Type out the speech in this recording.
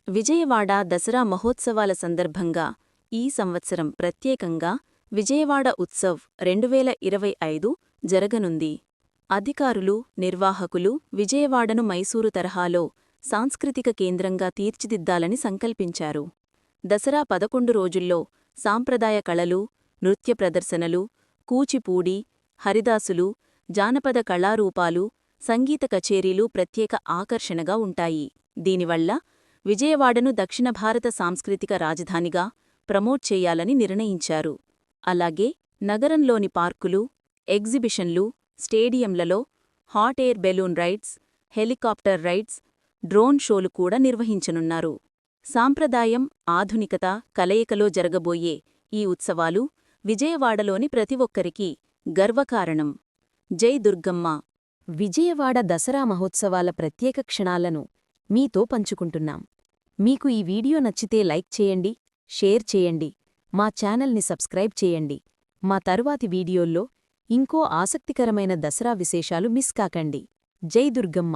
విజయవాడ దసరా మహోత్సవాల సందర్భంగా ఈ సంవత్సరం ప్రత్యేకంగా విజయవాడ ఉత్సవ్ 2025 జరగనుంది. అధికారులు, నిర్వాహకులు విజయవాడను మైసూరు తరహాలో సాంస్కృతిక కేంద్రంగా తీర్చిదిద్దాలని సంకల్పించారు. దసరా 11 రోజుల్లో సాంప్రదాయ కళలు, నృత్య ప్రదర్శనలు, కూచిపూడి, హరిదాసులు, జానపద కళారూపాలు, సంగీత కచేరీలు ప్రత్యేక ఆకర్షణగా ఉంటాయి. దీనివల్ల విజయవాడను దక్షిణ భారత సాంస్కృతిక రాజధానిగా ప్రమోట్ చేయాలని నిర్ణయించారు. అలాగే నగరంలోని పార్కులు, ఎగ్జిబిషన్లు, స్టేడియంలలో hot air balloon rides, helicopter rides, drone షోలు కూడా నిర్వహించనున్నారు. సాంప్రదాయం, ఆధునికత కలయికలో జరగబోయే ఈ ఉత్సవాలు విజయవాడలోని ప్రతి ఒక్కరికీ గర్వకారణం. జై దుర్గమ్మ. విజయవాడ దసరా మహోత్సవాల ప్రత్యేక క్షణాలను మీతో పంచుకుంటున్నాం. మీకు ఈ వీడియో నచ్చితే లైక్ చేయండి, షేర్ చేయండి, మా ఛానల్ని సబ్స్క్రైబ్ చేయండి. మా తరువాతి వీడియోల్లో ఇంకో ఆసక్తికరమైన దసరా విశేషాలు మిస్ కాకండి. జై దుర్గమ్మ.